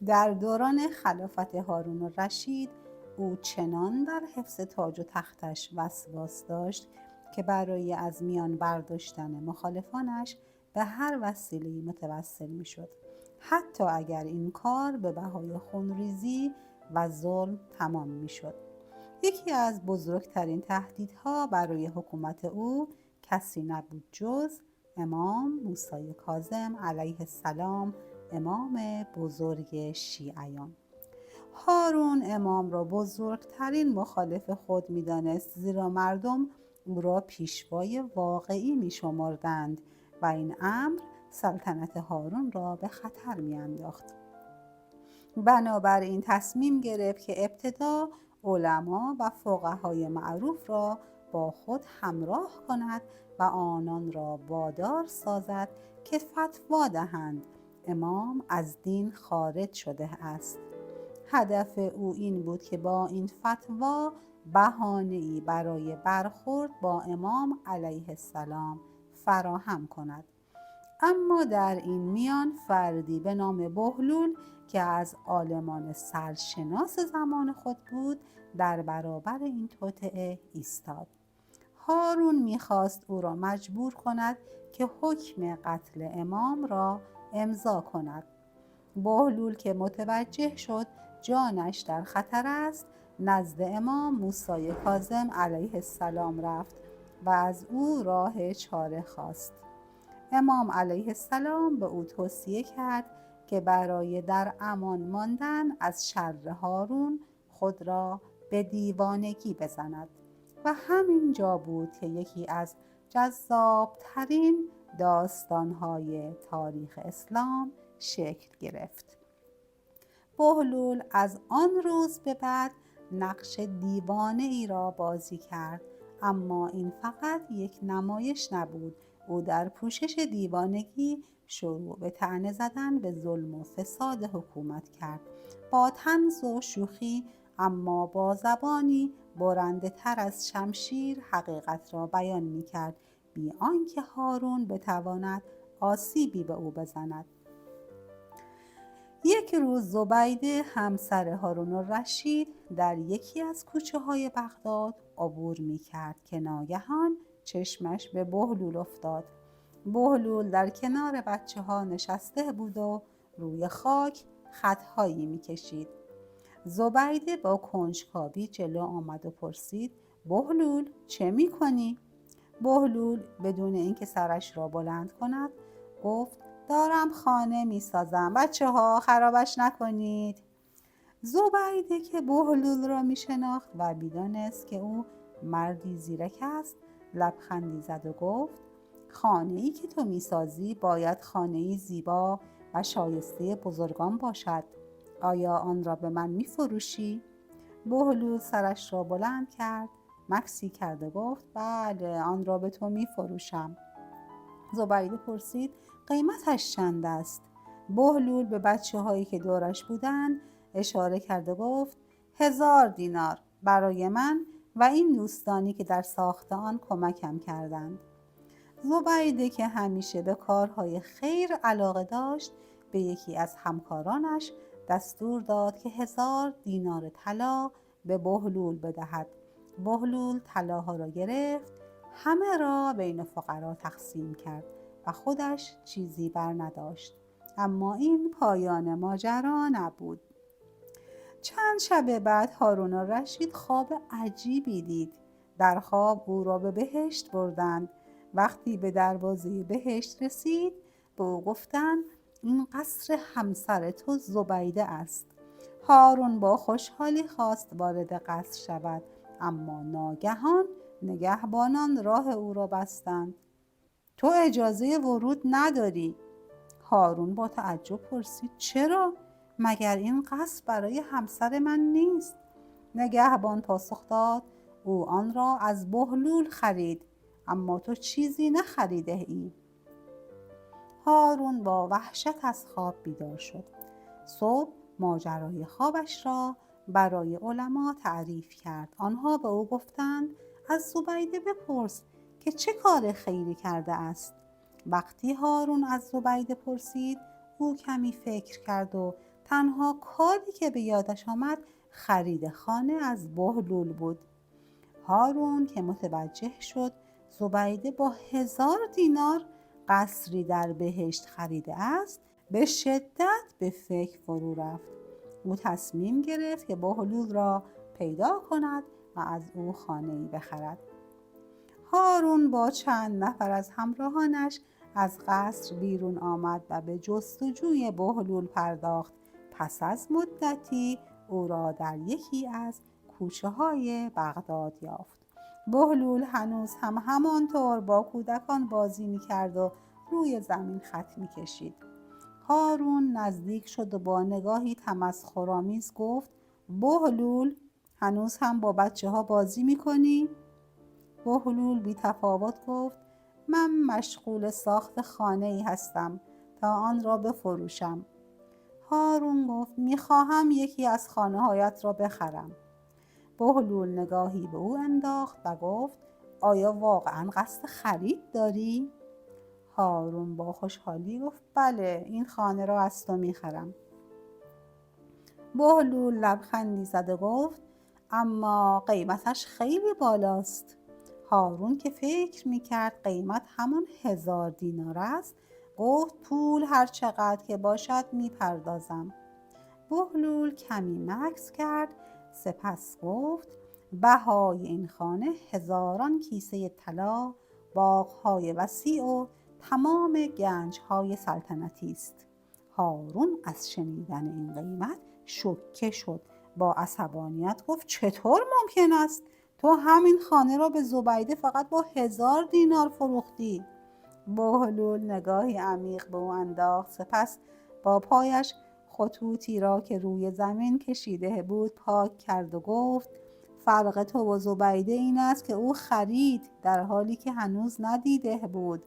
در دوران خلافت هارون الرشید او چنان در حفظ تاج و تختش وسواس داشت که برای از میان برداشتن مخالفانش به هر وسیله‌ای متوسل می‌شد، حتی اگر این کار به بهای خونریزی و ظلم تمام می‌شد. یکی از بزرگترین تهدیدها برای حکومت او کسی نبود جز امام موسی کاظم علیه السلام، امام بزرگ شیعیان. هارون امام را بزرگترین مخالف خود می‌دانست، زیرا مردم او را پیشوای واقعی می‌شمردند و این امر سلطنت هارون را به خطر می‌انداخت. بنابراین تصمیم گرفت که ابتدا علما و فقهای معروف را با خود همراه کند و آنان را وادار سازد که فتوا دهند امام از دین خارج شده است. هدف او این بود که با این فتوا بهانه‌ای برای برخورد با امام علیه السلام فراهم کند. اما در این میان فردی به نام بهلول که از عالمان سرشناس زمان خود بود در برابر این توطئه ایستاد. هارون میخواست او را مجبور کند که حکم قتل امام را امضا کند. بهلول که متوجه شد جانش در خطر است، نزد امام موسی کاظم علیه السلام رفت و از او راه چاره خواست. امام علیه السلام به او توصیه کرد که برای در امان ماندن از شر هارون خود را به دیوانگی بزند و همین جا بود که یکی از جذابترین داستانهای تاریخ اسلام شکل گرفت. بهلول از آن روز به بعد نقش دیوانه ای را بازی کرد، اما این فقط یک نمایش نبود. او در پوشش دیوانگی شروع به طعنه زدن به ظلم و فساد حکومت کرد، با طنز و شوخی اما با زبانی برنده تر از شمشیر حقیقت را بیان می کرد، بی آنکه هارون بتواند آسیبی به او بزند. یک روز زبیده همسر هارون الرشید در یکی از کوچه های بغداد عبور می کرد که ناگهان چشمش به بهلول افتاد. بهلول در کنار بچه ها نشسته بود و روی خاک خطهایی می کشید. زبیده با کنجکاوی جلو آمد و پرسید: بهلول چه می کنی؟ بهلول بدون اینکه سرش را بلند کند گفت: دارم خانه می سازم، بچه ها خرابش نکنید. زبیده که بهلول را می شناخت و می‌دانست که او مردی زیرک است لبخندی زد و گفت: خانه‌ای که تو می سازی باید خانه‌ای زیبا و شایسته بزرگان باشد. آیا آن را به من می فروشی؟ بهلول سرش را بلند کرد، مکسی کرد و گفت: بله، آن را به تو می فروشم. زبیده پرسید: قیمتش چند است؟ بهلول به بچه هایی که دورش بودند اشاره کرد و گفت: 1000 دینار برای من و این دوستانی که در ساخت آن کمکم کردند. زبیده که همیشه به کارهای خیر علاقه داشت به یکی از همکارانش دستور داد که 1000 دینار طلا به بهلول بدهد. بهلول طلاها را گرفت، همه را بین فقرا تقسیم کرد و خودش چیزی بر نداشت. اما این پایان ماجرا نبود. چند شب بعد هارون الرشید خواب عجیبی دید. در خواب او را به بهشت بردند. وقتی به دروازه بهشت رسید به او گفتند: این قصر همسر تو زبیده است. هارون با خوشحالی خواست وارد قصر شود، اما ناگهان نگهبانان راه او را بستند. تو اجازه ورود نداری. هارون با تعجب پرسید: چرا؟ مگر این قصر برای همسر من نیست؟ نگهبان پاسخ داد: او آن را از بهلول خرید، اما تو چیزی نخریده ای. هارون با وحشت از خواب بیدار شد. صبح ماجرای خوابش را برای علما تعریف کرد. آنها به او گفتند: از زبیده بپرس که چه کار خیری کرده است. وقتی هارون از زبیده پرسید او کمی فکر کرد و تنها کاری که به یادش آمد خرید خانه از بهلول بود. هارون که متوجه شد زبیده با 1000 دینار قصری در بهشت خریده است، به شدت به فکر فرو رفت. او تصمیم گرفت که بهلول را پیدا کند و از او خانه‌ای بخرد. هارون با چند نفر از همراهانش از قصر بیرون آمد و به جستجوی بهلول پرداخت. پس از مدتی او را در یکی از کوچه های بغداد یافت. بهلول هنوز هم همانطور با کودکان بازی می‌کرد و روی زمین خط می‌کشید. هارون نزدیک شد و با نگاهی تمسخرآمیز گفت: بهلول، هنوز هم با بچه‌ها بازی می‌کنی؟ بهلول بی تفاوت گفت: من مشغول ساخت خانه‌ای هستم تا آن را بفروشم. هارون گفت: می‌خواهم یکی از خانه‌هایت را بخرم. بهلول نگاهی به او انداخت و گفت: آیا واقعاً قصد خرید داری؟ هارون با خوشحالی گفت: بله، این خانه را از تو می‌خرم. بهلول لبخندی زد و گفت: اما قیمتش خیلی بالاست. هارون که فکر می‌کرد قیمت همان 1000 دینار است، گفت: پول هر چقدر که باشد میپردازم. بهلول کمی مکث کرد، سپس گفت: بهای این خانه 1000 کیسه طلا، باغ‌های وسیع و تمام گنج‌های سلطنتی است. هارون از شنیدن این قیمت شوکه شد. با عصبانیت گفت: چطور ممکن است؟ تو همین خانه را به زبیده فقط با 1000 دینار فروختی. بهلول نگاهی عمیق به او انداخت، سپس با پایش خطوطی را که روی زمین کشیده بود پاک کرد و گفت: فرق تو و زبیده این است که او خرید در حالی که هنوز ندیده بود،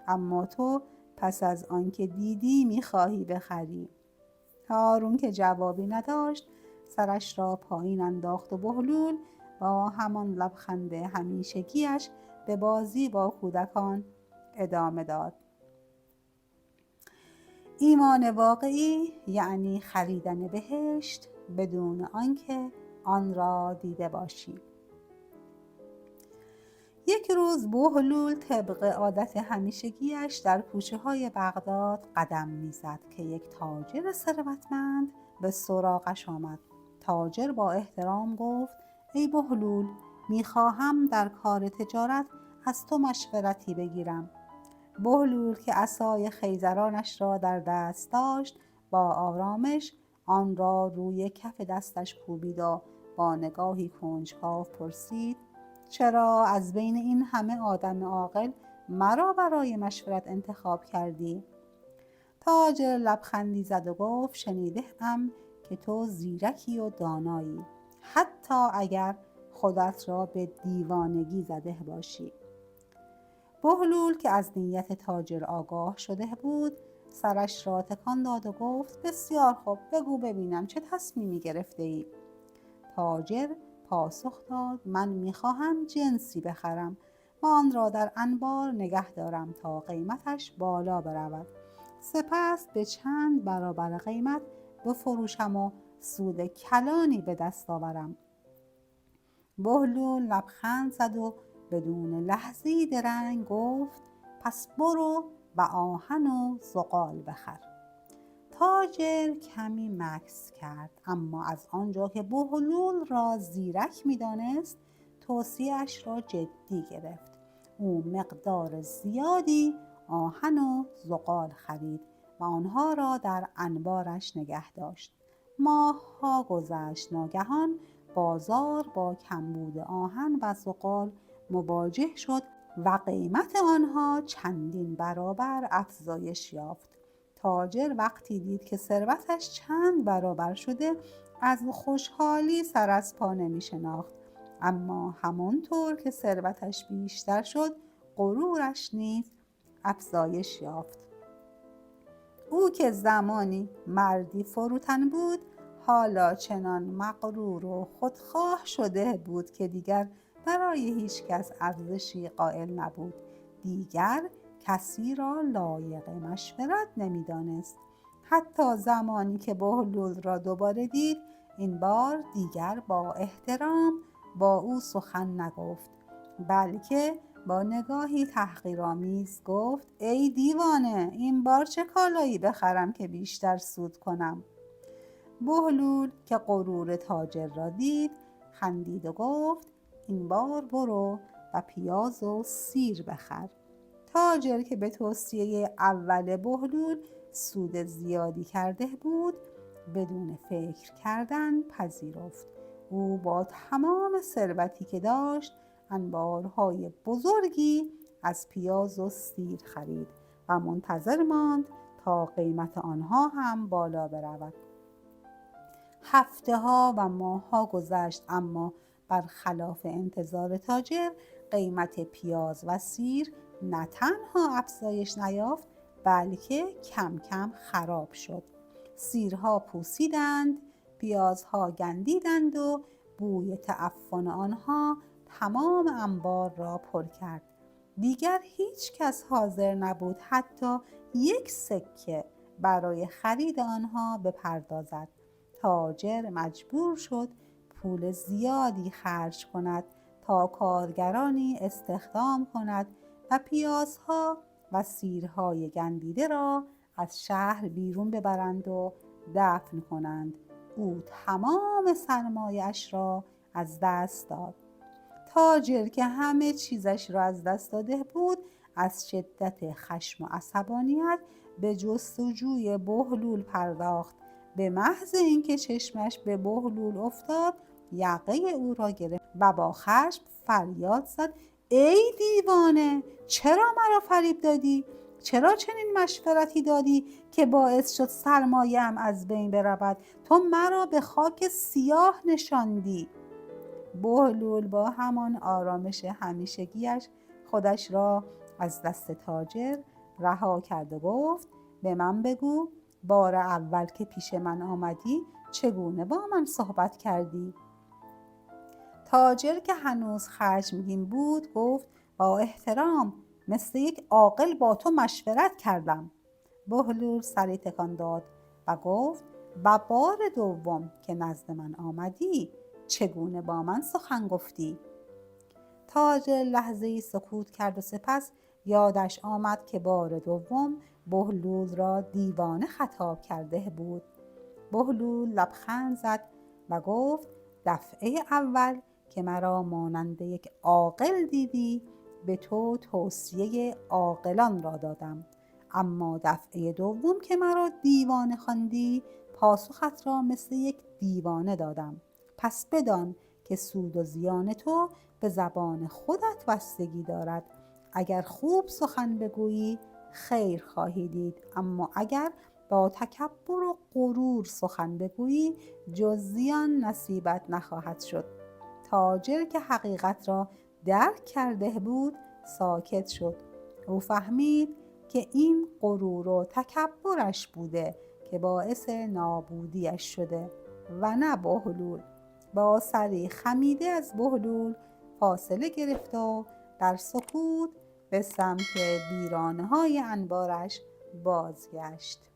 اما تو پس از آنکه دیدی میخواهی بخری. هارون که جوابی نداشت سرش را پایین انداخت و بهلول با همان لبخند همیشگیش به بازی با کودکان ادامه داد. ایمان واقعی یعنی خریدن بهشت بدون آنکه آن را دیده باشی. یک روز بهلول طبق عادت همیشگیش در کوچه های بغداد قدم میزد که یک تاجر ثروتمند به سراغش آمد. تاجر با احترام گفت: ای بهلول، میخواهم در کار تجارت از تو مشورتی بگیرم. بهلول که عصای خیزرانش را در دست داشت با آرامش آن را روی کف دستش کوبید و با نگاهی کنجکاو پرسید: چرا از بین این همه آدم عاقل مرا برای مشورت انتخاب کردی؟ تاجر لبخندی زد و گفت: شنیده‌ام که تو زیرکی و دانایی، حتی اگر خودت را به دیوانگی زده باشی. بهلول که از نیت تاجر آگاه شده بود سرش را تکان داد و گفت: بسیار خوب، بگو ببینم چه تصمیمی گرفته ای؟ تاجر پاسخ داد: من میخواهم جنسی بخرم و آن را در انبار نگه دارم تا قیمتش بالا برود، سپس به چند برابر قیمت بفروشم و سود کلانی به دست آورم. بهلول لبخند زد و بدون لحظه‌ای درنگ گفت: پس برو و آهن و زغال بخر. تاجر کمی مکث کرد، اما از آنجا که بهلول را زیرک می‌دانست توصیه‌اش را جدی گرفت. او مقدار زیادی آهن و زغال خرید و آنها را در انبارش نگه داشت. ماه‌ها گذشت، ناگهان بازار با کمبود آهن و زغال مواجه شد و قیمت آنها چندین برابر افزایش یافت. تاجر وقتی دید که ثروتش چند برابر شده از خوشحالی سر از پا نمی شناخت، اما همانطور که ثروتش بیشتر شد غرورش نیز افزایش یافت. او که زمانی مردی فروتن بود حالا چنان مغرور و خودخواه شده بود که دیگر برای هیچ کس ارزشی قائل نبود. دیگر کسی را لایق مشورت نمی‌دانست. حتی زمانی که بهلول را دوباره دید، این بار دیگر با احترام با او سخن نگفت، بلکه با نگاهی تحقیرآمیز گفت: ای دیوانه، این بار چه کالایی بخرم که بیشتر سود کنم؟ بهلول که غرور تاجر را دید، خندید و گفت: این بار برو و پیاز و سیر بخر. تاجر که به توصیه اول بهلول سود زیادی کرده بود، بدون فکر کردن پذیرفت. او با تمام ثروتی که داشت انبارهای بزرگی از پیاز و سیر خرید و منتظر ماند تا قیمت آنها هم بالا برود. هفته‌ها و ماه‌ها گذشت، اما برخلاف انتظار تاجر قیمت پیاز و سیر نه تنها افزایش نیافت، بلکه کم کم خراب شد. سیرها پوسیدند، پیازها گندیدند و بوی تعفن آنها تمام انبار را پر کرد. دیگر هیچ کس حاضر نبود حتی یک سکه برای خرید آنها بپردازد. تاجر مجبور شد پول زیادی خرج کند تا کارگرانی استخدام کند و پیازها و سیرهای گندیده را از شهر بیرون ببرند و دفن کنند. او تمام سرمایه‌اش را از دست داد. تاجر که همه چیزش را از دست داده بود، از شدت خشم و عصبانیت به جستجوی بهلول پرداخت. به محض اینکه چشمش به بهلول افتاد، یقه او را گرفت و با خشم فریاد زد: ای دیوانه، چرا مرا فریب دادی؟ چرا چنین مشورتی دادی که باعث شد سرمایه‌ام از بین برود؟ تو مرا به خاک سیاه نشاندی. بهلول با همان آرامش همیشگیش خودش را از دست تاجر رها کرد و گفت: به من بگو، بار اول که پیش من آمدی چگونه با من صحبت کردی؟ تاجر که هنوز خشمگین بود گفت: با احترام، مثل یک عاقل با تو مشورت کردم. بهلول سری تکان داد و گفت: و بار دوم که نزد من آمدی چگونه با من سخن گفتی؟ تاجر لحظه‌ای سکوت کرد و سپس یادش آمد که بار دوم بهلول را دیوانه خطاب کرده بود. بهلول لبخند زد و گفت: دفعه اول که مرا مانند یک عاقل دیدی، به تو توصیه عاقلان را دادم، اما دفعه دوم که مرا دیوانه خواندی، پاسخت را مثل یک دیوانه دادم. پس بدان که سود و زیان تو به زبان خودت بستگی دارد. اگر خوب سخن بگویی خیر خواهی دید، اما اگر با تکبر و غرور سخن بگویی جز زیان نصیبت نخواهد شد. تاجر که حقیقت را درک کرده بود ساکت شد. او فهمید که این غرور و تکبرش بوده که باعث نابودیش شده و نه بهلول. با سری خمیده از بهلول فاصله گرفت و در سکوت به سمت ویرانه‌های انبارش بازگشت.